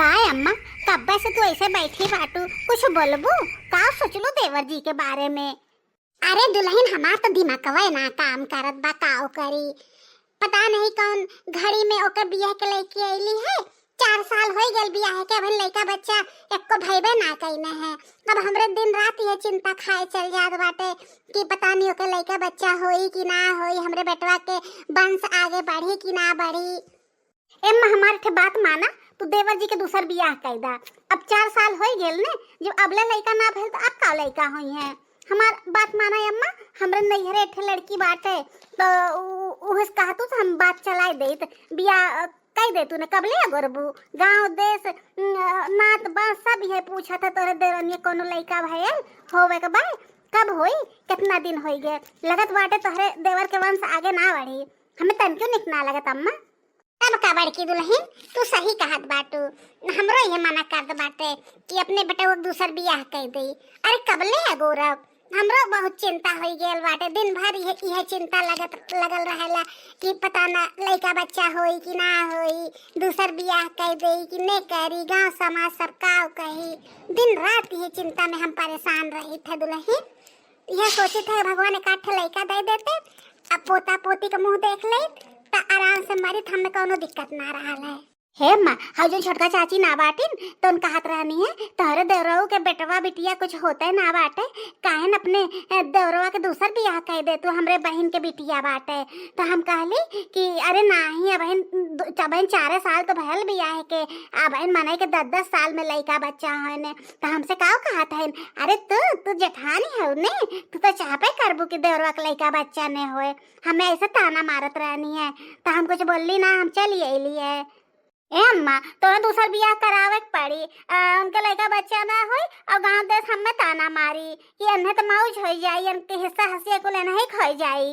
का है अम्मा, कब्बे से तू ऐसे बैठी बाटू, कुछ बोलबू? का सोचलू देवर जी के बारे में? अरे दुल्हन, हमार तो दिमागवा ना काम करत बा, काओ करी पता नहीं कौन घड़ी में ओकर बियाह के लेके आईली है। 4 साल हो गए बियाह के, अभी लड़का बच्चा एको भइबे ना कइने है। अब हमरे दिन रात ये चिंता खाए चल जात बाटे कि पता नहीं ओकर लड़का बच्चा होई कि ना होई, हमरे बेटवा के वंश आगे बढ़ी कि ना बढ़ी। एम्मा हमार के बात माना, तू देवर जी के दूसर बियाह कर दा। अब 4 साल हो गेल ने, जब अबले लड़का ना भेल तो अब का लड़का होई है। हमार बात माना अम्मा, हमरे नैहरे एक लड़की बाटे तो उहस कहतू तो हम बात चलाए देत, बियाह कई दे तू ने कबले अगरबू। गांव देश नात बात सब ये पूछा था तोरे देवनिया कोनो लड़का भयल होवे के बा, कब होई, कितना दिन हो गए। लगत बाटे तोहरे देवर के वंश आगे ना बढ़ी, हमें तन क्यों निकना लगत अम्मा। तब का बड़की दुल्हन, तू सही कहत बाटू, हमरो ये मना करत बाटे कि अपने बेटा को दूसर बियाह कर दे। अरे कबले है गौरव, हमरो बहुत चिंता हो गेल बाटे, दिन भर यह चिंता लगल रहेला कि पता ना लड़का बच्चा होई कि ना होई, दूसर बियाह कर दे कि नहीं करी, गांव समाज सब का कही। दिन रात ये चिंता में हम परेशान रही थे दुल्हन। यह सोचे थे भगवान एक आठ लड़का दे देते, अब पोता पोती का मुंह देख ले तो आराम से मरी, हमें कोनो दिक्कत ना रहा है। हे माँ, हाँ जो छोटका चाची ना बाटिन तो उनका हाथ रहनी है, तोहरे देवरऊ के बेटवा बिटिया कुछ होता है ना बाटे, काहे अपने देवरवा के दूसर बियाह कह दे, तो हमरे बहन के बिटिया बाटे। तो हम कहली कि अरे नहीं, बहन 4 साल तो भयल बियाह के, बहन मनाई के 10-10 साल में लड़का बच्चा है ने। तो हमसे का कहत है, अरे तू जेठानी है ने, तू तो चाहबे करबू कि देवरवा के लड़का बच्चा ने होए। हमें ऐसे ताना मारत रहनी है, तो हम कुछ बोलली ना, हम चली अली है। ए अम्मा, तो दूसर बियाह करावे पड़ी, उनके लड़का बच्चा ना होई और गांव देश हमें ताना मारी कि अन्हे तो मौज हो जाई, उनके हिस्सा हंसिया को लेना ही खो जाई।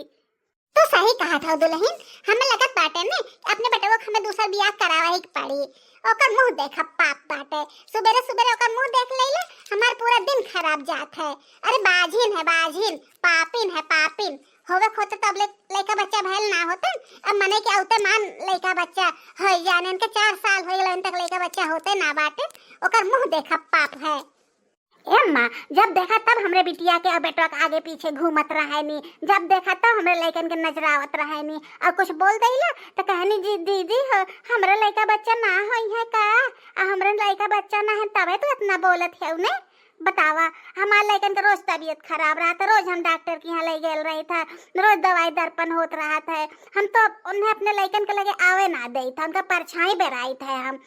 तो सही कहा था दुल्हन, हमें लगत बाटे ने अपने बेटे को हमें दूसर बियाह करावे ही पड़ी। ओकर मुंह देखा पाप बाटे, सुबेरे सुबेरे ओकर मुंह देख लेला हमार पूरा दिन खराब जात है। अरे बाजिन है बाजिन, पापिन है पापिन, होवे खोते तब लड़का बच्चा भयल ना होता। अब मने के औते मान लड़का बच्चा हो जाने, इनके 4 साल हो गए तक लड़का बच्चा होते ना बाटे, ओकर मुंह देखा पाप है। ए अम्मा, जब देखा तब हमरे बिटिया के और बेटवा के आगे पीछे घूमत रहे नी, जब देखा तब हमरे लड़कन के नजर आवत रहे नी, और कुछ बोल देला तो कहनी जी दीदी हमरे लड़का बच्चा ना होई है का, हमरे लड़का बच्चा ना है तबे तो इतना बोलत है उन्हें। बतावा, हमारे लड़कन का रोज तबीयत खराब रहा था, रोज हम डॉक्टर के यहाँ ले गए रही था, रोज दवाई दर्पण होत रहा था। हम तो उन्हें अपने लड़कन के लगे आवे ना दे था, उनका परछाई बेराई थे हम।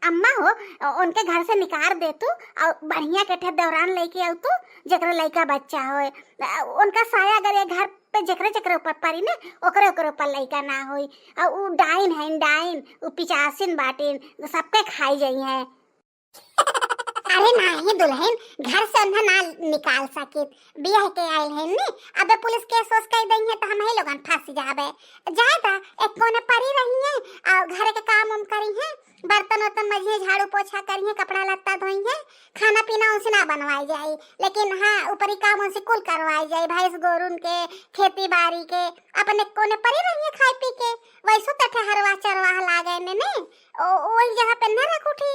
अम्मा हो, उनके घर से निकाल दे तू और बढ़िया के दौरान लेके आऊ तू, जकरा लड़का बच्चा होए। उनका साया अगर ये घर पे जकरे ऊपर पड़ी ने, ओकरे ऊपर लड़का ना होई। और वो डाइन है, डाइन वो पिचासिन बाटिन, सबके खाई जाई है। अरे नहीं दुल्हन, घर से उन्हें ना निकाल सके, बियाह के आयल है ने, अब पुलिस केस वोस कर देंगे है तो हम ही लोगन फंस जाबे। ज्यादा एक कोने पड़ी रही है और घर के काम उम करी है, बर्तन वर्तन मजिए, झाड़ू पोछा करी है, कपड़ा लत्ता धोई है, खाना पीना उनसे ना बनवाई जाए, लेकिन हाँ ऊपरी काम उनसे कुल करवाई जाए, भैंस गोरुन के, खेती बाड़ी के, अपने कोने पड़ी रही है खाई पी के। वैसो तो ठहरवा चरवाह लागे ने वही जगह पे न रख उठी।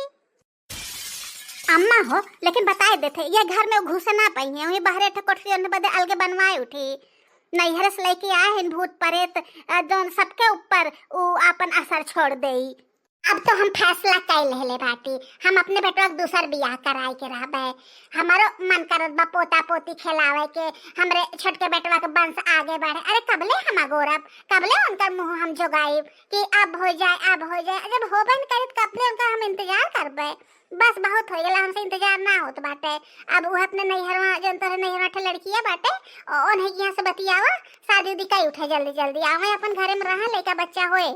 अम्मा हो, लेकिन बताए देते ये घर में घुसे ना पाई है, वही बाहर कोठरी बदे अलगे बनवाए उठी। नैहर से लेके आए हैं भूत प्रेत जो सबके ऊपर अपन असर छोड़ दे। अब तो हम फैसला कर ले बाटी, हम अपने बेटवा के दूसर बियाह कराए के रहबे। हमारो मन करत बा पोता पोती खिलावे के, हमरे छोटके बेटवा के वंश आगे बढ़े। अरे कबले हम गौरव, कबले उनका मुंह हम जोगाई कि अब हो जाए अब हो जाए, जब होबे न करी कबले उनका हम इंतजार करबे। बस बहुत हो गया, हमसे इंतजार ना होत बाटे। अब वो अपने नैहरवा जन तोरे नैहरवा ठे लड़किया बाटे, उन्हें यहाँ से बतियावा, शादी उदी कई उठे जल्दी जल्दी आवे, अपन घरे में रहा लड़का बच्चा होए।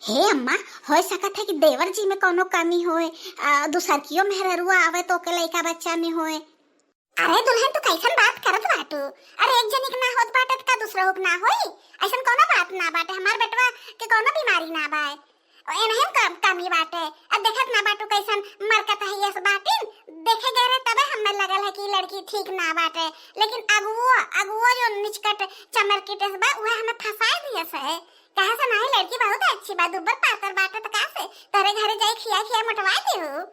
हे अम्मा, हो सकत है कि देवर जी में कोनो कमी होए, दूसर कियो मेहरुआ आवे तो के लड़का बच्चा में होए। अरे दुल्हन तू कैसन बात करत बाटू, अरे एक जनी के ना होत बाटे का दूसरा होक ना होई, ऐसन कोनो बात ना बाटे। हमार बेटवा के कोनो बीमारी ना बाए, एनहन कमी बाटे। अब देखत ना बाटू कैसन मरकत है ये बाटिन, देखे गए रहे तबे हमें लगल है कि लड़की ठीक ना बाटे, लेकिन अगुआ जो निचकट चमर की टेस बा उहे हमें फंसाए दिए से कहा से नहीं, लड़की बहुत अच्छी बा, दुबर पातर बाटे, तो कहा से तेरे घरे जाई खिया खिया मोटवा दे हो।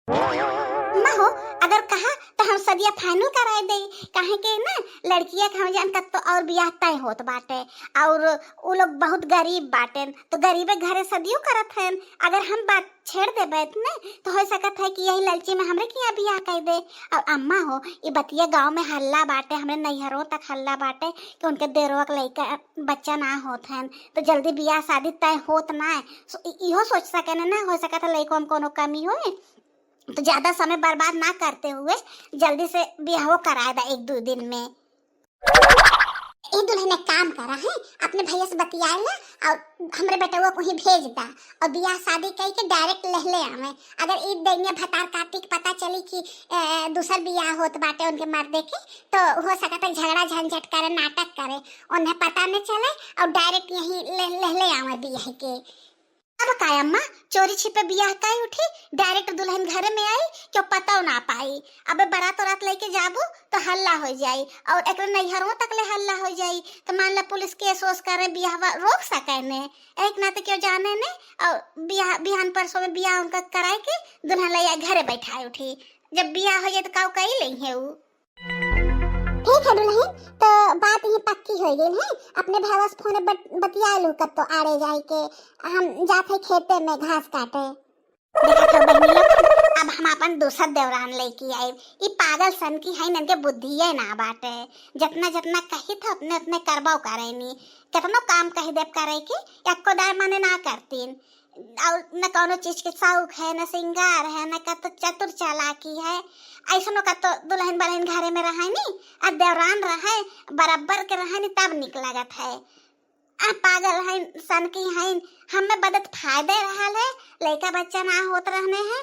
माँ हो, अगर कहा तो हम सदिया फाइनल कराए दे, काहे के ना लड़कियां हम जान तक तो और बियाह तय होत बाटे, और वो लोग बहुत गरीब बाटे, तो गरीबे घरे सदियों करत हैं। अगर हम बात छेड़ दे बैठ ने तो हो सकत है कि यही लड़की में हमरे किया बियाह कर दे। और अम्मा हो, ये बतिया गांव में हल्ला बाटे, हमरे नैहरों तक हल्ला बाटे कि उनके देरवा के लड़का बच्चा ना होत हैं, तो जल्दी बियाह शादी तय होत ना है। इहो सोच सके ना, हो सकत है लड़कों में कोनो कमी होए, तो ज्यादा समय बर्बाद ना करते हुए जल्दी से ब्याह कराए दा 1-2 दिन में। दुल्हन एक काम करा है, अपने भैया से बतिया ला और हमरे बेटवा को ही भेज दा, और बियाह शादी कई के डायरेक्ट ले आवे। अगर ईद दैनिया भतार काटी के पता चली कि दूसर बियाह होत बाटे उनके मर्दे के, तो हो सकता है झगड़ा झंझट करे, नाटक करे, उन्हें पता न चले और डायरेक्ट यही ले आवे बियाह के। अब का अम्मा चोरी छिपे बियाह काई उठी, डायरेक्ट दुल्हन घर में आई, क्यों पता ना पाई। अबे बारात रात लेके जाबू तो हल्ला हो जाई, और एक नैहरों तक ले हल्ला हो जाई, तो मान ला पुलिस केस वोस करे, बियाह रोक सके ने। एक ना तो क्यों जाने ने, और बियाह बिहान परसों में बियाह उनका कराए के दुल्हन ले घरे बैठाई उठी। जब बियाह हो जाए तो काऊ कही ले है उ। ठीक है दुल्हन, तो बात ये पक्की हो गई है। अपने भावा से फोन बतिया लू कब तो आड़े जाए के, हम जाते खेते में घास काटे। देखा तो बहनी लोग, अब हम अपन दूसर देवरान लेके आए। ये पागल सन की है, इनके बुद्धि है ना बाटे, जितना जितना कही था अपने अपने करबाव करेनी, कितनो काम कही देव करे के एको दार माने ना करतीन, और न कोनो चीज के शौक है, न श्रृंगार है, न कतो चतुर चालाकी है। ऐसनो का तो दुल्हन बहन घरे में रहे नी, और देवरान रहे बराबर के रहे नी, तब निक लगत है। पागल है सन की है, हमें बदत फायदे रहा है, लड़का बच्चा ना होत रहने हैं,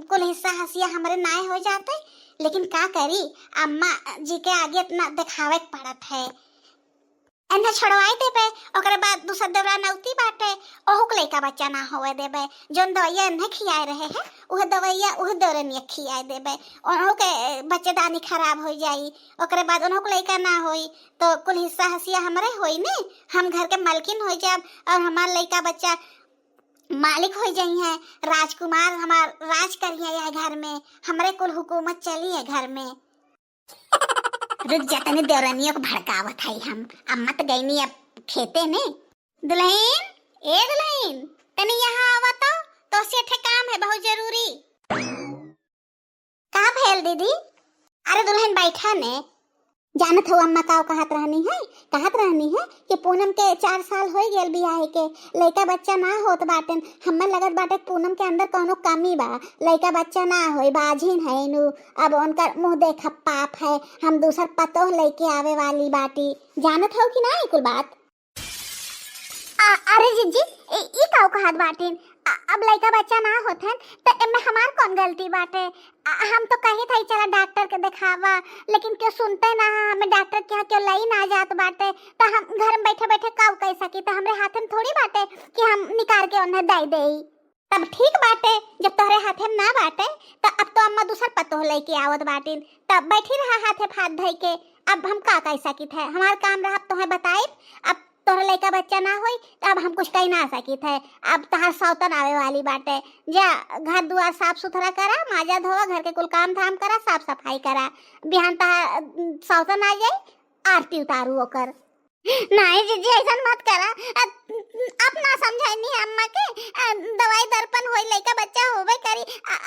कुल हिस्सा हसिया हमारे नाय हो जाते। लेकिन का करी, अम्मा जी के आगे अपना दिखावे पड़त है। एने छोड़वाई देबे, ओकरे बाद दूसर देवरान औती बाटे, ओहु के लइका बच्चा ना होवे देबे। जोन दवाइया एने खियाए रहे हैं, उहे दवाइया उहे देवरनिया खियाए देबे, ओहु के बच्चेदानी खराब हो जाई, ओकरे बाद ओहु के लइका ना होई, तो कुल हिस्सा हसिया हमरे होई ने। हम घर के मालकिन हो जाब, और हमार लइका बच्चा मालिक हो जाई है, राजकुमार हमार राज करिए है घर में, हमरे कुल हुकूमत चली है घर में। रुक जा, तने देवरानियों को भड़कावत है हम। अम्मा तो गई नहीं अब खेते ने। दुल्हन, ए दुल्हन, तने यहाँ आवा तो सेठे काम है बहुत जरूरी। का भेल दीदी? अरे दुल्हन बैठा ने। जानत हो अम्मा का कहत रहनी है कि पूनम के 4 साल हो गेल बियाह के, लइका बच्चा ना होत बाटन। हमें लगत बाटे पूनम के अंदर कोनो कमी बा, लइका बच्चा ना होई, बाझिन है नु। अब उनका मुंह देख पाप है, हम दूसर पतोह लेके आवे वाली बाटी। जानत हो कि ना कुल बात? अरे जीजी, ई काऊ कहत बाटिन? अब लइका बच्चा ना होत है तो एमे हमार कौन गलती बाटे? हम तो कही था चला डॉक्टर के दिखावा, लेकिन क्यों सुनते ना, हमें डॉक्टर के यहाँ क्यों लाई ना जात बाटे, तो हम घर में बैठे बैठे काऊ कह सकी, तो हमरे हाथ में थोड़ी बाटे कि हम निकाल के उन्हें दे देई। तब ठीक बाटे, जब तोहरे हाथे में ना बाटे तो अब तो अम्मा दूसर पतोह लेके आवत बाटिन, तब बैठी रहा हाथे फात धई के। अब हम का कह सकी थे, हमार काम रहा तुम्हें बताई। अब तोहरा लइका बच्चा ना होई तो अब हम कुछ कही ना सकी थे। अब तहार सौतन आवे वाली बाटे, जा घर दुआर साफ सुथरा करा, माजा धोवा, घर के कुल काम धाम करा, साफ सफाई करा, बिहान तहार सौतन आ जाई, आरती उतारू ओकर। नहीं जीजी, ऐसा मत करा। अब ना समझाई नहीं अम्मा के, दवाई दर्पण होई, लइका बच्चा होवे करी,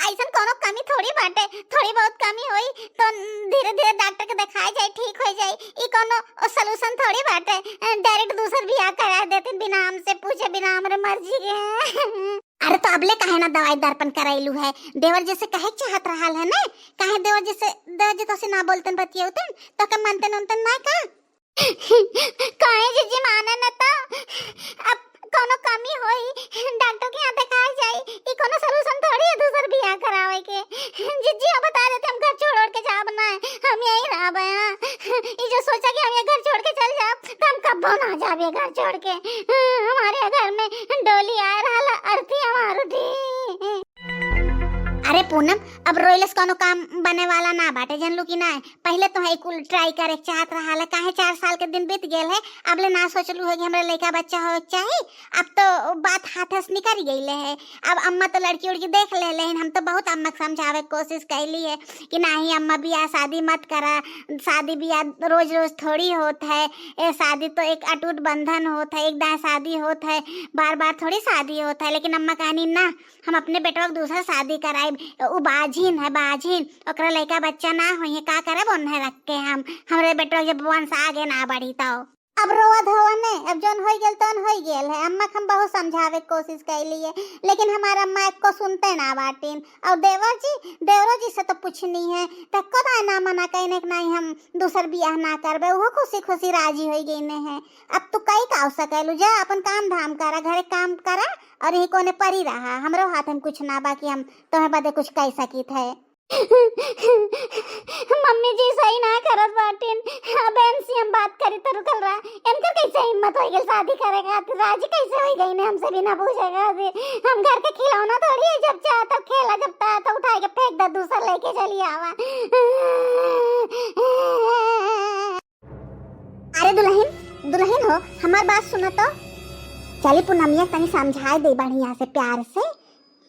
ऐसा कोनो कमी थोड़ी बाटे। थोड़ी बहुत कमी होई तो धीरे धीरे डॉक्टर के दिखाई जाए, ठीक हो जाए। ई कोनो सॉल्यूशन थोड़ी बाटे, डायरेक्ट दूसर बियाह करा देते बिना हमसे पूछे, बिना हमरे मर्जी के। अरे तो अबले काहे ना दवाई दर्पण कराइलू है? देवर जैसे कहे चाहत रहल है ना, काहे देवर जैसे तो से ना बोलतन बतियौतन, तो के मनतन उनतन ना का काहे जीजी माने न तो। अब कोनो कमी होई डॉक्टर के यहाँ दिखाई जाई, ई कोनो सॉल्यूशन थोड़ी है दूसर बियाह करावे के। जीजी अब बता देते हम घर छोड़ के जाब ना, हम यही रहब। ई जो सोचा कि हम ये घर छोड़ के चल जाब, तो हम कब्बो ना जाबे घर छोड़ के। हमारे घर में डोली आ रहल, अर्थी हमार उठी। अरे पूनम, अब रोइलस कोनो काम बने वाला ना बाटे, जानलू कि ना। पहले तो है कुल ट्राई करे चाहत रहा है, काहे 4 साल के दिन बीत गेल है, अब ले ना सोचलू है कि हमरा लड़का बच्चा हो चाहिए। अब तो बात हाथ से निकल गई है। अब अम्मा तो लड़की उड़की देख ले, लेकिन हम तो बहुत अम्मा को समझावे की कोशिश कैली है कि नहीं अम्मा बियाह शादी मत करा, शादी बियाह रोज रोज थोड़ी होत है, शादी तो एक अटूट बंधन होता है, एक दाएं शादी होता है, बार बार थोड़ी शादी होता है। लेकिन अम्मा कहनी ना, हम अपने बेटवा को दूसरा शादी कराए, वो बाझिन है, बाझिन, ओकरा लड़का बच्चा ना होई, का करब उन्हें रख के हम, हमरे बेटवा जब वंश आगे ना बढ़ी तो अब रोवत हो ने, अब जोन हो गेल तोन हो गेल है। अम्मा हम बहुत समझावे की कोशिश कैली है, लेकिन हमारा अम्मा को सुनते ना बाटिन। और देवरो जी से तो पूछनी है, तक्को ना मना कहने के नहीं हम दूसर बियाह ना करबे, वो खुशी खुशी राजी हो गई ने है। अब तू कई का सकलू, जा अपन काम धाम करा, घरे काम करा, और यही कोने परी रहा, हमरो हाथ में कुछ ना बाकी हम तुम्हें बदे कुछ कह सकीत है। मम्मी जी सही ना करत बाटिन, बहन से हम बात करी तो रुकल रहा, इनकर कैसे हिम्मत हो गई शादी करेगा, तो राजी कैसे हो गई ने हमसे बिना पूछेगा। हम घर के खिलौना थोड़ी है, जब चाह तब खेला, जब चाह तो उठा के फेंक दे, दूसरा लेके चली आवा। अरे दुल्हन हो, हमार बात सुनो तो, चली पूनमिया तनी समझाए दे बढ़िया से, प्यार से,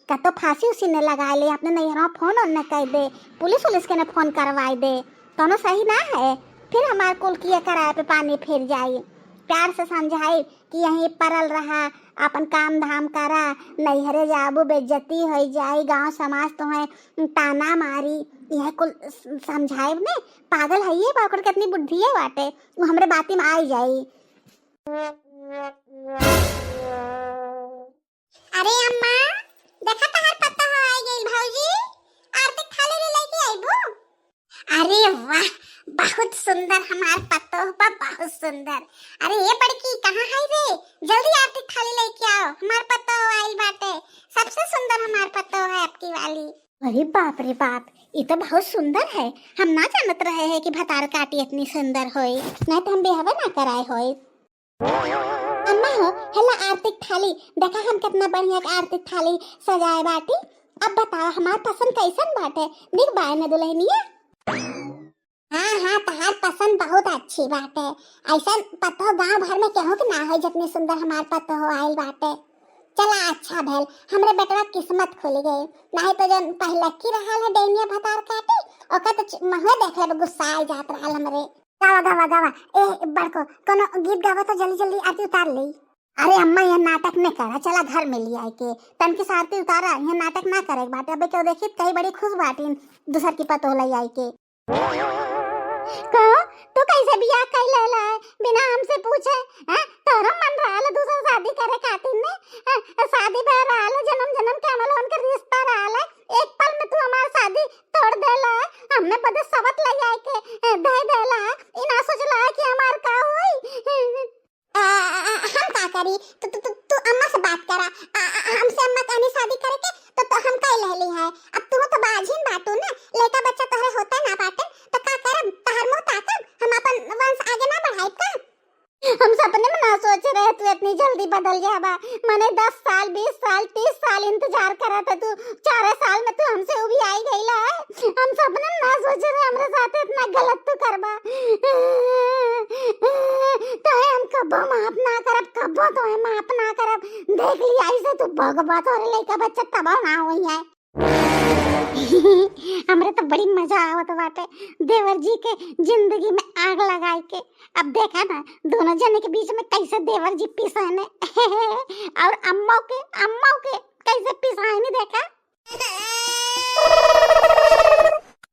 का तो फांसी उसी ने लगा ले, अपने नैहरों फोन और न कह दे, पुलिस के ने फोन करवाई दे, दोनों सही ना है। फिर हमारे कुल किए कराए पे पानी फिर जाए। प्यार से समझाई कि यहीं परल रहा, अपन काम धाम करा, नैहरे जाबू बेइज्जती हो जाए, गांव समाज तुम्हें ताना मारी, यह कुल समझाए ने। पागल है ये बाकर कितनी बुद्धि है बाटे, वो हमरे बाती में आई जाई। अरे अम्मा देखा तहार पत्ता हो आई गई भौजी, आरती थाली ले लेके आईबू। अरे वाह, बहुत सुंदर हमार पत्तो बा, बहुत सुंदर। अरे ये बड़की कहाँ है रे, जल्दी आरती थाली लेके आओ, हमार पत्तो आई बाटे, सबसे सुंदर हमार पत्तो है आपकी वाली। अरे बाप रे बाप, ये तो बहुत सुंदर है, हम ना जानत रहे हैं कि भतार काटी इतनी सुंदर होई, नहीं तो हम बेहवा ना कराए होई। अम्मा हो हेला आरती थाली देखा, हम कितना बढ़िया आरती थाली सजाए बाटी। अब बताओ हमार पसंद कैसन बाटे, देख बाय न दुल्हनिया। हाँ तहार पसंद बहुत अच्छी बाटे, ऐसा पतो गांव भर में केहू के ना हो जितनी सुंदर हमार पतो हो आइल बाटे। चला अच्छा भेल, हमरे बेटवा किस्मत खुल गई, नहीं तो जन पहले की रहल है डेनिया भतार काटी, ओका तो महुए देख ले गुस्सा आ जात रहल हमरे। गावा ए बड़को कोनो गीत गावा तो जल्दी जल्दी आरती उतार ली। अरे अम्मा यह नाटक न करा, चला घर में ले आए के तन की आरती उतारा, यह नाटक ना करे बाटे। अब क्यों देखी कई बड़ी खुश बाटी दूसर की पतो ले आई के। कहो तू कैसे बियाह कर लेला है बिना हमसे पूछे, हैं तोरा मन रहल दूसरा शादी करे खातिर ने, शादी भे रहल जन्म जन्म के हमला उनके रिश्ता रहल, एक पल में तू हमार शादी तोड़ देला, हमने बदे सवत ले आए के दे देला, इना सोचला कि हमार का होई। हम का करी, तू अम्मा से बात करा, हमसे अम्मा कहनी शादी करे के तो हम कह लेली है। अब तू तो बाझिन बाटू ना, लड़का बच्चा तोहरे होता ना बाटे तो का करब, तहर मुंह ताकब, हम अपन वंश आगे ना बढ़ाई का। हम सपने में ना सोच रहे तू इतनी जल्दी बदल जाबा, मैंने 10 साल 20 साल 30 साल इंतजार करा था, तू 4 साल में तू हमसे उभी आई गईला है। हम सपने में ना सोच रहे हमरे साथ इतना गलत तू करबा, तो हम कबो माफ ना करब, कबो तो माफ ना करब, देख लिया ऐसे तू भगवा तोरे लइका बच्चा तबाह ना होई है। हमरे तो बड़ी मजा आवत बाटे देवर जी के जिंदगी में आग लगाए के। अब देखा ना दोनों जने के बीच में कैसे देवर जी पिसाने और अम्मा के कैसे पिसाए नहीं देखा।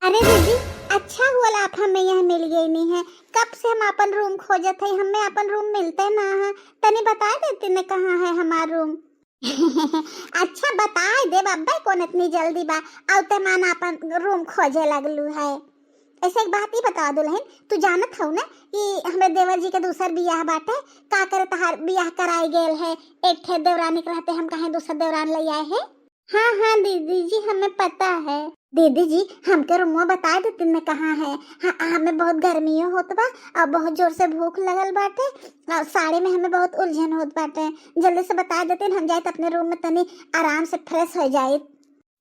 अरे दीदी अच्छा हुआ आप हमें यहाँ मिल गई नहीं है, कब से हम अपन रूम खोजत है, हमें अपन रूम मिलते ना है, तनी बता देती ने कहाँ है हमारा रूम। अच्छा बता दे बाबा कौन इतनी जल्दी बा, औते माना अपन रूम खोजे लगलू है। ऐसे एक बात ही बता दुल्हन, तू जानत हो ना कि हमारे देवर जी के दूसर बियाह बाटे, का करे तहार बियाह कराई गेल है, एक ठे देवरानी के रहते हम कहे दूसर देवरान ले आए हैं। हाँ दीदी जी हमें पता है। दीदी जी हमके रूम बता देती ने कहाँ है। हाँ हमें बहुत गर्मियों होत बा और बहुत जोर से भूख लगल बाटे और साड़ी में हमें बहुत उलझन होत बाटे, जल्दी से बता देते हम जाए अपने रूम में तनी आराम से फ्रेश हो जाए।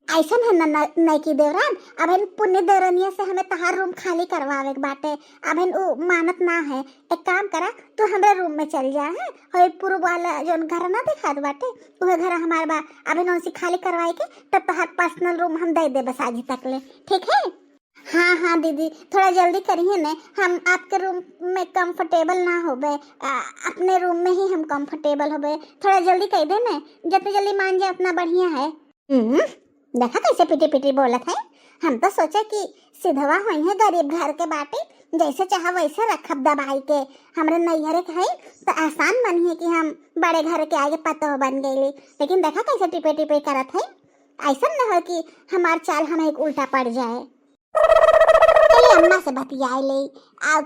ऐसा है ना नहीं की देवरान, अब इन पुण्य देवरानिया से हमें तहार रूम खाली करवावे के बाटे। अब इन मानत ना है, एक काम करा तू हमारे रूम में चल जा है, और पूर्व वाला जो घर ना दिखात बाटे वह घर हमारे बा। अब इन उनसे खाली करवाए के तब तहार पर्सनल रूम हम दे दे बस आज तक ले, ठीक है? हाँ हाँ दीदी, थोड़ा जल्दी करिए न, हम आपके रूम में कंफर्टेबल ना हो गए, अपने रूम में ही हम कंफर्टेबल हो गए। थोड़ा जल्दी कह दे न, जितनी जल्दी मान जाए उतना बढ़िया है। देखा कैसे पिटी पिटी बोलत है। हम तो सोचा कि सिधवा हुई है गरीब घर के बाटे, जैसे चाह वैसे रखब दबाई के। हमरे नैहरे के है तो आसान बनी है कि हम बड़े घर के आगे पतो बन गई, लेकिन देखा कैसे टिपे टिपे करत है। ऐसा न हो कि हमार चाल हमें एक उल्टा पड़ जाए। अम्मा से बतियाए ले,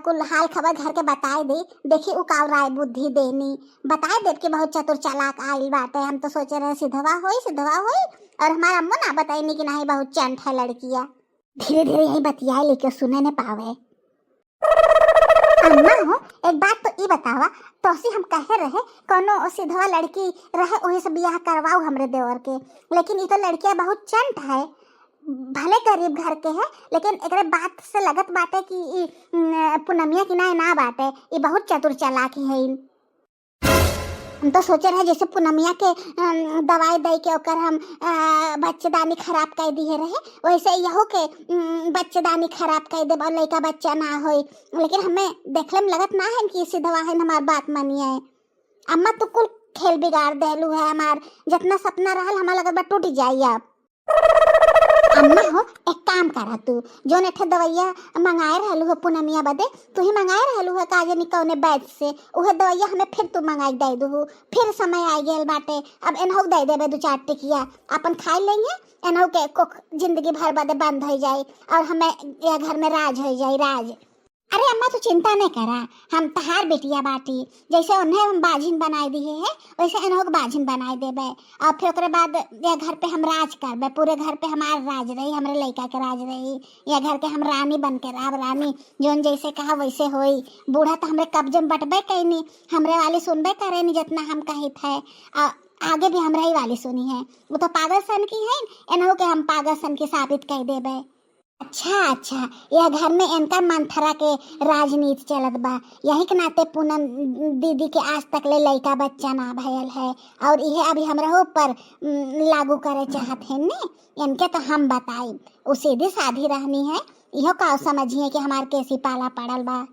कुल हाल खबर घर के बताए दे, देखी उकाव राय बुद्धि देनी बताए दे कि बहुत चतुर चालाक आइल बाटे। हम तो सोचे रहे सिधवा होई, और हमारा अम्मा ना बताई कि नहीं बहुत चंट है लड़किया। धीरे धीरे यही बतियाए लेके सुने न पावे। अम्मा हो, एक बात तो ये बतावा, तोसी हम कहे रहे कोनो सिधवा लड़की रहे वही से बियाह करवाओ हमरे देवर के, लेकिन ये तो लड़किया बहुत चंट है। भले गरीब घर के है, लेकिन एकरे बात से लगत बाटे कि पूनमिया की ना बाटे, ये बहुत चतुर चालाक है। हम तो सोचे रहे जैसे पूनमिया के दवाई दे के ओकर हम बच्चेदानी खराब कर दिए रहे, वैसे यहो के बच्चेदानी खराब कर दे और लड़का बच्चा ना होई। लेकिन हमें देखले में लगत ना है कि सिधवा है हमार बात मानिए। अम्मा तो कुल खेल बिगाड़ देलू है हमार, जितना सपना रहल हमार लगत बा टूट जाई। अब अम्मा हो, एक काम करा तू, जो नेठे दवाइया मंगाए रहलू है पूनमिया बदे, तू ही मंगाए रहलू है काजे निकौने बैद से, उहे दवाइया हमें फिर तू मंगाई दे दू। फिर समय आ गेल बाटे, अब एनहु दे देबे 2-4 टिकिया, अपन खाई लेंगे, एनहु के कोख जिंदगी भर बदे बंद हो जाए और हमें ये घर में राज हो जाए राज। अरे अम्मा तू चिंता नहीं करा, हम तहार बेटिया बाटी, जैसे उन्हें हम बाझिन बनाए दिए है वैसे इन्हों को बाझिन बनाए देबे, और फिर ओकरे बाद यह घर पे हम राज करबे, पूरे घर पे हमार राज रही, हमारे लड़का के राज रही। यह घर के हम रानी बन के राब, रानी जोन जैसे कहा वैसे होई। बूढ़ा तो हमरे कब्जे में बटबे कैनी, हमरे वाली सुनबे करे नहीं जितना हम कहित है, आगे भी हमरे ही वाली सुनी है। वो तो पागल सन की है, इन्हों के हम पागल सन की साबित कर देबे। अच्छा, यह घर में इनका मंथरा के राजनीति चलत बा, यही के नाते पूनम दीदी के आज तक ले लड़का बच्चा ना भयल है, और यह अभी हमरा ऊपर लागू करे चाहत है ने। इनके तो हम बताई वो सीधी साधी रहनी है, इहो का समझिए कि हमार कैसी पाला पड़ल बा।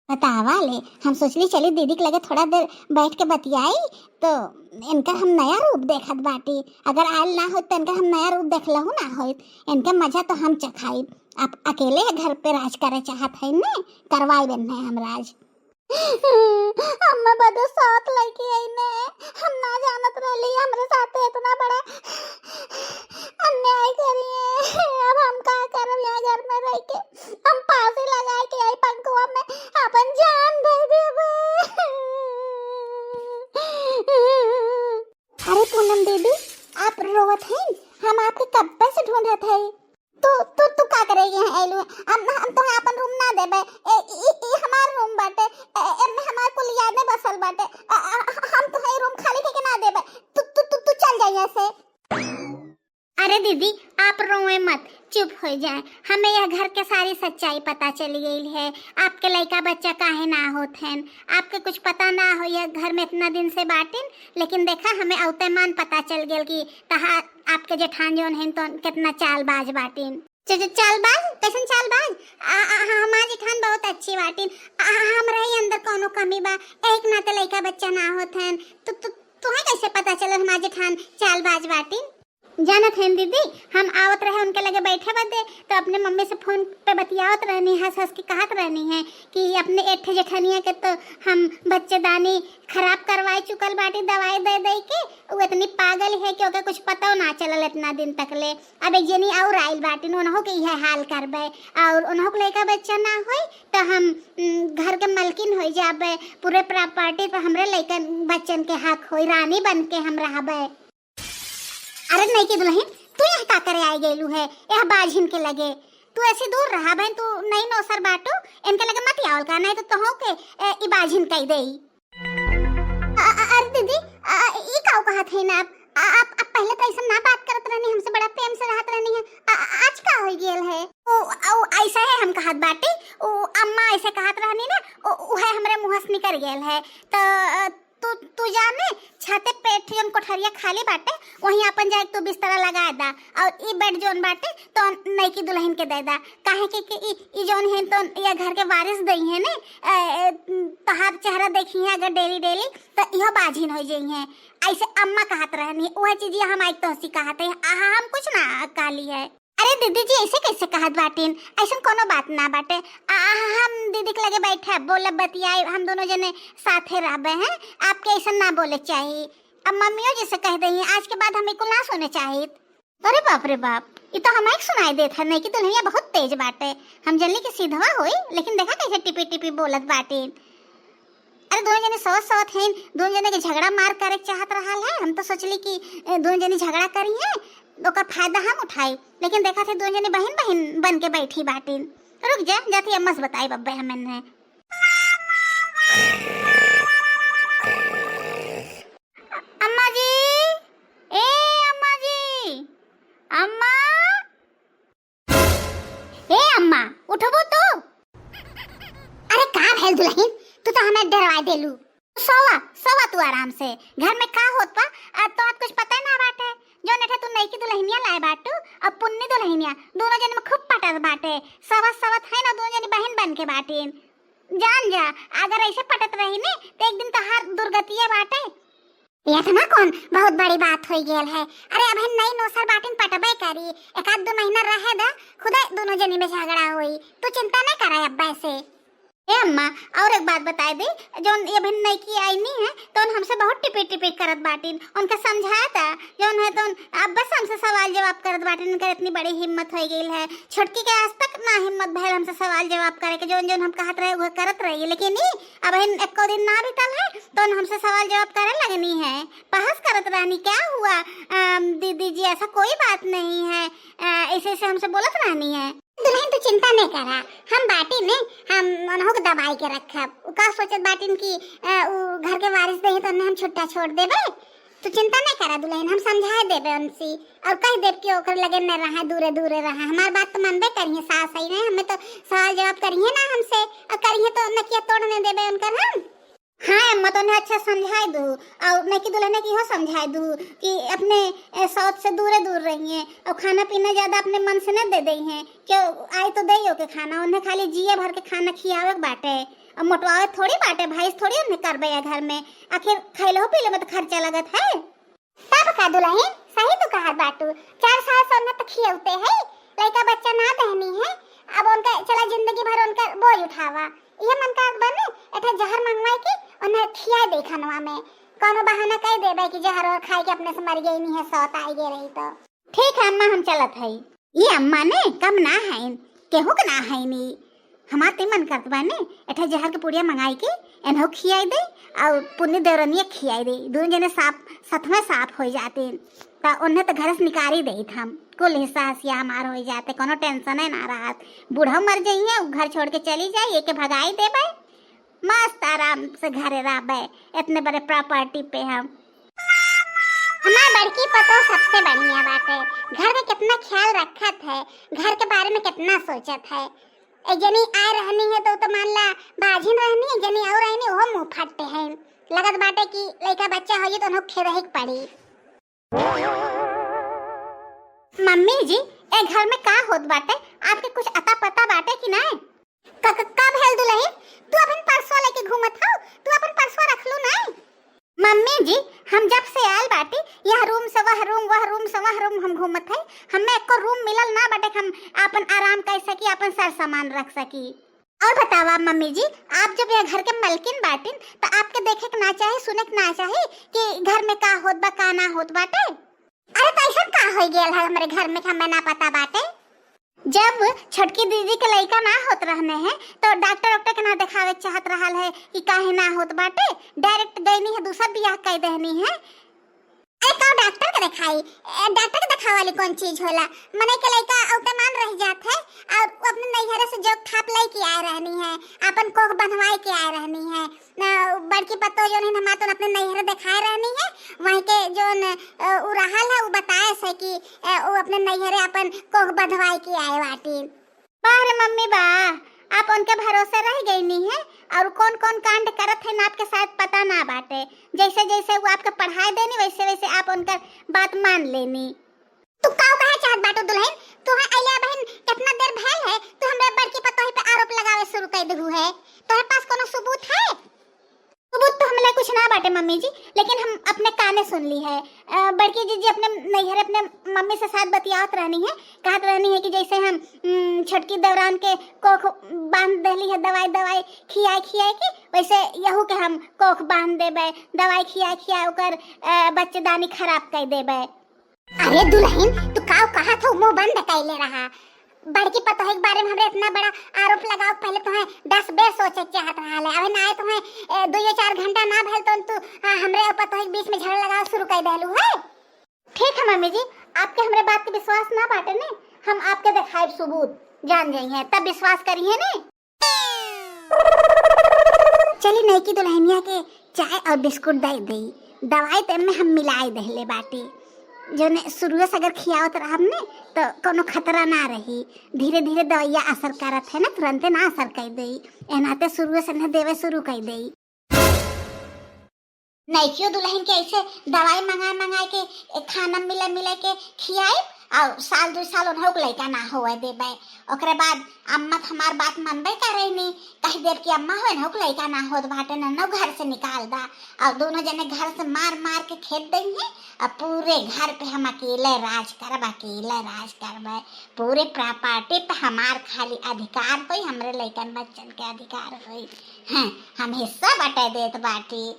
बतावा ले, हम सोचली चली दीदी के लगे थोड़ा देर बैठ के बतियाई तो इनका हम नया रूप देखत बाटी। अगर आयल ना हो तो इनका हम नया रूप देख लहू ना हो, इनका मजा तो हम चखाई। आप अकेले घर पे राज करे चाहत है ने, करवाई बन है हम राज। अम्मा बदो साथ लड़की है ने, हम ना जानत रहली हमरे साथे इतना बड़ा अन्याय करिए। अब हम का करब यहाँ घर में रह के, हम फांसी लगा के आई पंकुआ में अपन जान दे देबे। अरे पूनम दीदी आप रोवत हैं, हम आपके कब से ढूंढ रहे थे। तू का करेगी है एलू, हम तो अपन रूम ना देबे, ई हमार रूम बाटे, एमे हमार कुल यादें बसल बाटे, हम तो है रूम खाली के ना देबे। तू चल जा यहाँ से। अरे दीदी आप रोए मत, चुप हो जाए, हमें यह घर के सारी सच्चाई पता चली गई है। आपके लड़का बच्चा काहे ना होत हैं, आपके कुछ पता ना हो यह घर में इतना दिन से बाटिन, लेकिन देखा हमें अवतमान पता चल गया कि तहा आपके जेठान जोन हैं तो कितना चालबाज बाटिन। चालबाज कैसन चालबाज? हमार जेठान बहुत अच्छी बाटिन, हमरा ही अंदर कोनो कमी बा, एक नाते लड़का बच्चा ना होत हैं, तो तुम्हें कैसे पता चला हमार जेठान चालबाज बाटिन? जानत हैं दीदी, हम आवत रहे उनके लगे बैठे बदे तो अपने मम्मी से फोन पे बतियावत रहनी, हंस हंस के कहत रहनी है कि अपने एठ जेठनिया के तो हम बच्चेदानी खराब करवाए चुकल बाटी दवाई दे दे के, वो इतनी पागल है कि ओके कुछ पता ना चलल इतना दिन तक ले। अब एक जनी और आइल बाटी उन्हों के यह हाल करबे, और उन्हों के लड़का बच्चा ना होई तो हम घर के मलकिन हो जाबे, पूरे प्रॉपर्टी पर हमरे लड़का बच्चन के हक होई, रानी बन के हम रहबे। अरे नहीं की दुल्हन, तू यहाँ का करे आई गेलू है यह बाझिन के लगे, तू ऐसे दूर रहा बहन, तू नहीं नौसर बाटो, इनके लगे मत आवल का, नहीं तो तोहू के ई बाझिन कह देई। अरे दीदी ई काऊ कहत है ना, आप पहले तो ऐसा ना बात करत रहनी, हमसे बड़ा प्रेम से रहत कहत बाटी, उ अम्मा ऐसे कहत रहनी ना, उहे हमरे मुंह से निकल गेल है। तो तू तू जाने छते पे जोन कोठरिया खाली बाटे वहीं अपन जाके तू बिस्तरा लगा दा, और ई बेड जोन बाटे तो नई की दुल्हन के दे दा। काहे कि ई जोन है तो ये घर के वारिस दई है ने, तहार चेहरा देखी है अगर डेली डेली तो इहो बाझिन हो जाई है। ऐसे अम्मा कहत रहनी, वह चीज हम आई तो सी कहत है, हम कुछ ना काली है। अरे दीदी जी ऐसे कैसे कहत बाटिन, ऐसा कोनो बात ना बाटे। हम दीदी के लगे बैठे बोले बतियाए, हम दोनों जने साथे रहबे हैं, आपके ऐसा ना बोले चाहिए। अब मम्मियों जैसे कह दही, आज के बाद हमें को ना सुने चाहिए। अरे बाप रे बाप, ये तो हमें सुनाई देत है नहीं कि दुल्हनिया बहुत तेज बाटे। हम जल्दी की सीधवा हुई, लेकिन देखा कैसे टिपी टिपी बोलत बाटिन। अरे दोनों जने सोच सोच हैं, दोनों जने के झगड़ा मार करे चाहत रहा है। हम तो सोचली कि दोनों जने झगड़ा करी है तो का फायदा हम उठाई, लेकिन देखा थे दोनों जने बहन बहन बन के बैठी बाटिन। रुक जा, जाती अम्मा से बताई बब्बे हमने। अम्मा जी, ए अम्मा जी, अम्मा, ए अम्मा उठबो तो। अरे का भेल दुल्हन, तू तो हमें डरवा देलू। सोवा सोवा तू आराम से, घर में का होत बा तो आज कुछ पता ना बाटे। जो नेठा तू नई की दुल्हनिया लाए बाटू, अब पुन्नी दुल्हनिया दोनों जन में खूब पटत बाटे। सवत सवत है ना, दोनों जन बहन बन के बाटिन। जान जा, अगर ऐसे पटत रही ने तो एक दिन तहार दुर्गतिया बाटे। ये तो ना कौन बहुत बड़ी बात हो गेल है। अरे अब नई नौसर बाटिन पटबे करी, एक आध दो महीना रहे दा, खुदा दोनों जनी में झगड़ा हुई। तू चिंता नहीं कराए अब्बा से। ए अम्मा, और एक बात बता दे, जो ये बहन नई की आई नहीं है तो हमसे बहुत टिपी टिपी करत बाटिन। उनका समझाया था जो है तो अब बस हमसे सवाल जवाब करत बाटिन। उनका इतनी बड़ी हिम्मत हो गई है, छोटकी के आज तक ना हिम्मत भैल हमसे सवाल जवाब करे के। जो जो हम कहत रहे वो करत रही, लेकिन नहीं अब एक दिन ना बीतल है तो हमसे सवाल जवाब करे लगनी है। बहस करत रहनी, क्या हुआ दीदी जी, ऐसा कोई बात नहीं है, ऐसे ऐसे हमसे बोलत रहनी है। दुल्हन तू चिंता नहीं करा, हम बाटी ने हम उन्हों को दबाई के रखब। का सोचत बाटिन की घर के वारिस दही तो हम छुट्टा छोड़ देबे। तू चिंता नहीं करा दुल्हन, हम समझा देबे उनसी, और कह देब कि ओकर लगे न रहा, दूरे दूरे रहा। हमार बात तो मानबे करिए, सास सही नहीं, हमें तो सवाल जवाब करिए ना हमसे, और करिए तो नकिया तोड़ने देबे उनकर हम। हाँ अम्मा, तो उन्हें अच्छा समझाए दू, और मैं की दुल्हन की हो समझाए दू कि अपने सौत से दूरे दूर रहिए, और खाना पीना ज्यादा अपने मन से न दे दई हैं। क्यों आए तो दई हो के खाना, उन्हें खाली जिए भर के खाना खियावे बाटे, और मोटवावे थोड़ी बाटे, भाई थोड़ी उन्हें करबे या घर में। आखिर खैलो पीले में तो खर्चा लगत है। तब का दुल्हन सही तो कहा बाटू, 4 साल से उन्हें तो खियौते है, लड़का बच्चा ना दहनी है, अब उनका चला जिंदगी भर उनका बोझ उठावा। ये मन का बने एठा जहर मंगवाई के उन्हें खिया दे खानवा में, कोनो बहाना कह देबे कि जहर और खाई के अपने से मर गई नहीं है, सौत आई गे रही तो। ठीक है अम्मा, हम चलत है। ये अम्मा ने कम ना है, केहू के ना है नी, हमार ते मन करत बाने एठा जहर के पुड़िया मंगाई के एनहो खियाई दे, और पुन्नी देवरनिया खियाई दे, दोनों जने साफ सतमे साफ हो जाते। तो उन्हें तो घर से निकाली दे हम, कुल हिस्सा हसिया हमार हो जाते, कोनो टेंशन है ना रहा। बूढ़ा मर जाइए, घर छोड़ के चली जाइए के भगाई देबे, मस्त आराम से घरे रहबे, इतने बड़े प्रॉपर्टी पे हम। हमार बड़की पतो सबसे बढ़िया बात है, घर में कितना ख्याल रखत है, घर के बारे में कितना सोचत है। एक जनी आ रहनी है तो मान ला बाझिन रहनी है, जनी और रहनी वो मुंह फटते हैं, लगत बाटे कि लड़का बच्चा हो तो उन्हें खेरही पड़ी। मम्मी जी, ए घर में का होत बाटे, आपके कुछ अता पता बाटे कि नहीं? कब हेल दुल्हन, तू अपन पर्सवा लेके घूमत हो, तू अपन पर्सवा रख लू नहीं? मम्मी जी, हम जब से आयल बाटी यह रूम से वह रूम, वह रूम से वह रूम हम घूमत है, हमें एको रूम मिलल ना बाटे हम अपन आराम कर सकी, अपन सार सामान रख सकी। और बतावा मम्मी जी, आप जब यह घर के मलकिन बाटिन तो आपके देखे के ना चाहे, सुने के ना चाहे कि घर में का होत बा का ना होत बाटे? अरे पैसा का हो गेल है हमारे घर में, हमें ना पता बाटे। जब छोटकी दीदी के लड़का ना होत रहने हैं तो डॉक्टर के ना दिखावे चाहत रहल है कि काहे ना होत बाटे, डायरेक्ट गईनी है दूसरा बियाह कर देनी है। अरे का डॉक्टर के दिखाई, डॉक्टर के दिखावे वाली कौन चीज होला, मने के लड़का औते मान रह जात है, और अपने नैहरे से जो खाप लाई के आ रहनी है, अपन कोख बंधवाई के आ रहनी है। बड़की पतो जो है हम तो अपने नैहरे दिखाए रहनी है, वहीं के जो उ रहल है वो बताए से कि वो अपने नैहरे अपन कोख बंधवाई के आए बाटी। वाह रे मम्मी वाह, आप उनके भरोसे रह गई नहीं है। और कौन कौन कांड करत है ना आपके शायद पता ना बाटे। जैसे जैसे वो आपके पढ़ाई देनी वैसे वैसे आप उनका बात मान लेनी। तू काऊ कहे चाहत बाटो दुल्हन? तू है अइया बहन कितना देर भइल है तू हमरे बड़की पतोही पे आरोप लगावे शुरू कर देहु है। तोहरे पास कोनो सबूत है? सबूत तो हमले कुछ ना बाटे मम्मी जी, लेकिन हम अपने काने सुन ली है। बड़की जी अपने नैहर अपने मम्मी से साथ बतियात रहनी है, कहत रहनी है कि जैसे हम छटकी दौरान के कोख बांध देली है दवाई दवाई खियाई खियाई के, वैसे यहू के हम कोख बांध देबे दवाई खियाई खियाई ओकर बच्चेदानी खराब कर देबे। अरे दुल्हन तू काऊ कहा था मुंह बंद कैले रहा। बड़की पतोही के बारे में हमरे इतना बड़ा आरोप लगाओ, पहले तुम्हें 10 बेर सोचे चाहत रहा है। अबे ना तुम्हें 2-4 घंटा ना भइल तो हमरे और पतोही के बीच में झगड़ा लगाओ शुरू कर देलू है। ठीक है मम्मी जी, आपके हमरे बात के विश्वास ना बाटे ने, हम आपके दिखाए सबूत जान गई हैं तब विश्वास करिए ने। चली नहीं की दुल्हनिया के चाय और बिस्कुट दे दी, दवाई तो में हम मिलाई देले बाटी जो ने शुरू से अगर खियावत रहब ने तो कोनो खतरा ना रही। धीरे धीरे दवाइया असर करत है ना, तुरंत ना असर कर देई, एनाते शुरू से न देवे शुरू कर देई। नहीं क्यों दुल्हन के ऐसे दवाई मंगा के खाना मिला के खियाए और साल 2 साल उन्हों को लड़का ना होए देबे। ओकरे बाद अम्मा हमार बात मानबे करे नहीं, कह देर की अम्मा हो ना लड़का ना होत बाटे न घर से निकाल दा और दोनों जने घर से मार के खेत देंगे और पूरे घर पे हम अकेले राज करबे। पूरे प्रॉपर्टी पे हमार खाली अधिकार होई, हमरे लड़कन बच्चन के अधिकार होई। हाँ, हम हिस्सा बटे देत बाटी।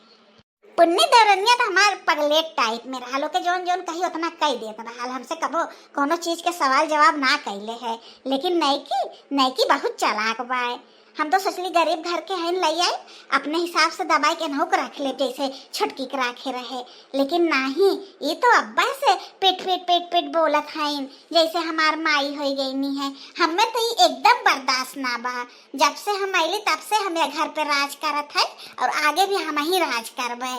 पुन्नी दरनिया तो हमार पगलेट टाइप में रहा के जोन जोन कही उतना कह देत रहा, हमसे कबो कोनो चीज के सवाल जवाब ना कैले है। लेकिन नैकी बहुत चालाक बाय। हम तो सोचली गरीब घर के हैं लई आए अपने हिसाब से दवाई के नहुक रख ले जैसे छटकी के रखे रहे, लेकिन नहीं, ये तो अब्बा से पेट बोलत हैं जैसे हमार माई हो गई नहीं है। हमें तो ये एकदम बर्दाश्त ना बा। जब से हम आइली तब से हमें घर पे राज करत है और आगे भी हम ही राज करबे।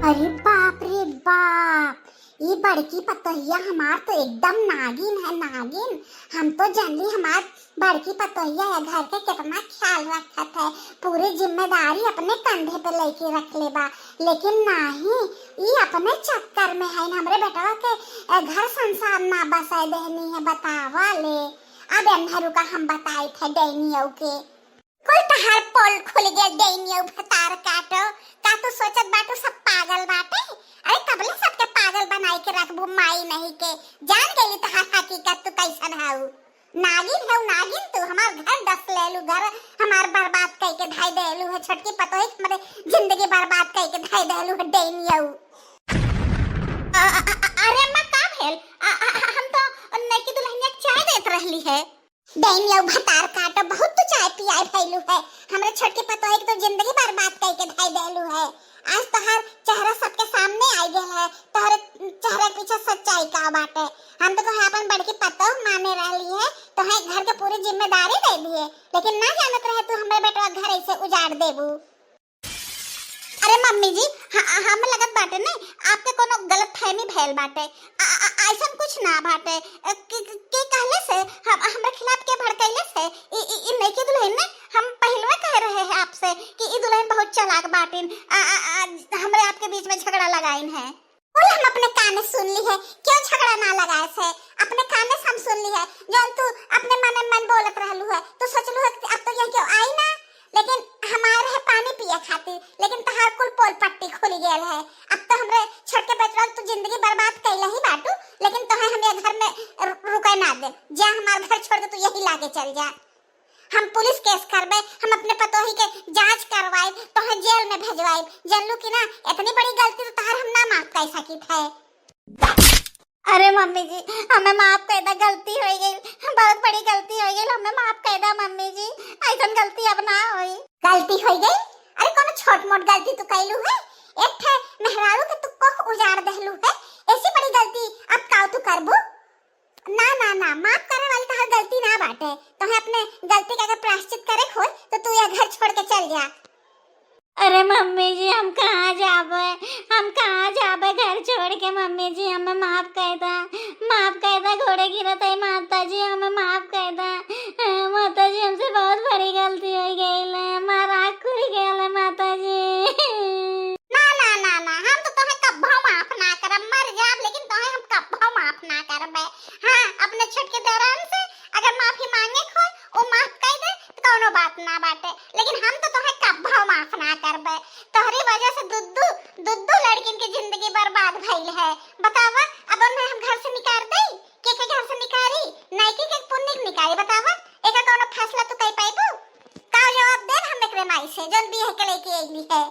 अरे बाप रे बाप, ये बड़की पतोहिया हमार तो एकदम नागिन है नागिन। हम तो जानली हमार बड़की पतोहिया या घर के कितना ख्याल रखत है, पूरी जिम्मेदारी अपने कंधे पे लेके रख ले बा। लेकिन नहीं, ये अपने चक्कर में है हमरे बेटवा के घर संसार ना बसाए देनी है। बतावा ले अब अंधेरू का हम बताए थे डैनियों के कोई तहार पोल खुल गया डैनियों भतार काटो का तू सोचत बाटू सब पागल बाटे। अरे कबले सबके पागल बनाई के रखबू माई नहीं के, जान गई तहार हकीकत तू कैसन हाउ। नागिन है नागिन, तू हमार घर डस लेलू, घर हमार बर्बाद कई के धाई देलू है। छटकी पतोही हमारे जिंदगी बर्बाद कई के धाई देलू है डैनियों। अरे अम्मा का भेल? हम तो नैकी दुल्हनिया चाय देत रहली है। डैनियों भतार काटो बहुत तू चाय पियाई भइलू है, हमरे छटकी पतोही के तो जिंदगी बर्बाद कई के धाई देलू है। आज तोहार चेहरा सबके सामने आई गेल है, तोहरे चेहरे के पीछे सच्चाई का बाटे। हम तो तोहे अपन बड़की पतोह माने रहली है, तोहे घर के पूरी जिम्मेदारी दे दी है, लेकिन ना जानत रहे तू हमरे बेटवा घर ऐसे उजाड़ देबू। अरे मम्मी जी हम लगत बाटे ने आपके कोनो गलत फहमी भइल बाटे, ऐसा कुछ ना बाटे। के कहले से हमरे खिलाफ के भड़कैले से ई नैकी दुल्हन ने हम पहलवा कह रहे हैं आपसे कि ई दुल्हन बहुत चालाक बाटिन, हमरे आपके बीच में झगड़ा लगाइन है। बोले हम अपने कान सुन ली है, क्यों झगड़ा ना लगाए से अपने कान से हम सुन ली है। जब तू अपने मन बोलत रहलू है तो सोचलू है अब तो यहाँ क्यों आई ना, लेकिन हमारे है पानी पिए खातिर, लेकिन तहार कुल पोल पट्टी खुल गेल है। अब तो हमरे छटके बचवा तू जिंदगी बर्बाद कैला ही बाटू, लेकिन तोहे हम घर में रुके ना दे, जा हमार घर छोड़ के तू यही लाके चल जा। हम पुलिस केस करबे, हम अपने पतोही के जांच करवाए, तोहे जेल में भेजवाए। जानलू कि ना इतनी बड़ी गलती तो तहार हम ना माफ कर सकित है। अरे मम्मी जी हमें माफ कर दा, गलती हो गई, बहुत बड़ी गलती हो गई, हमें माफ कर दा मम्मी जी, ऐसा गलती अब ना होई। गलती हो गई? अरे कोनो छोट मोट गलती तू कैलू है, एक थे मेहरारू के तू कोख उजाड़ देलू है, ऐसी बड़ी गलती अब काऊ तू करबू? ना माफ करे वाली तहार गलती ना बाटे, तोहे अपने गलती का अगर प्रायश्चित करे खोल तो तू यह घर छोड़ के चल जा। अरे मम्मी जी हम कहाँ जाबे घर छोड़ के, मम्मी जी हमें माफ कर दा घोड़े गिरत है माता जी, हमें माफ हाँ अपने छोटके देवरान से अगर माफी मांगे खोय वो माफ कर दे तो कोनो बात ना बाटे, लेकिन हम तो तोहे कब्बो माफ ना करबे। तोहरी वजह से दुद्दू दुद्दू लड़किन की जिंदगी बर्बाद भइल है। बतावा अब उन्हें हम घर से निकाल देई के घर से निकाली नहीं के पुण्य निकाली? बतावा एका कोनो फैसला तो कई पाइबू? का जवाब दे हम एकरे माई से जोन बियाह के लेके आईली है।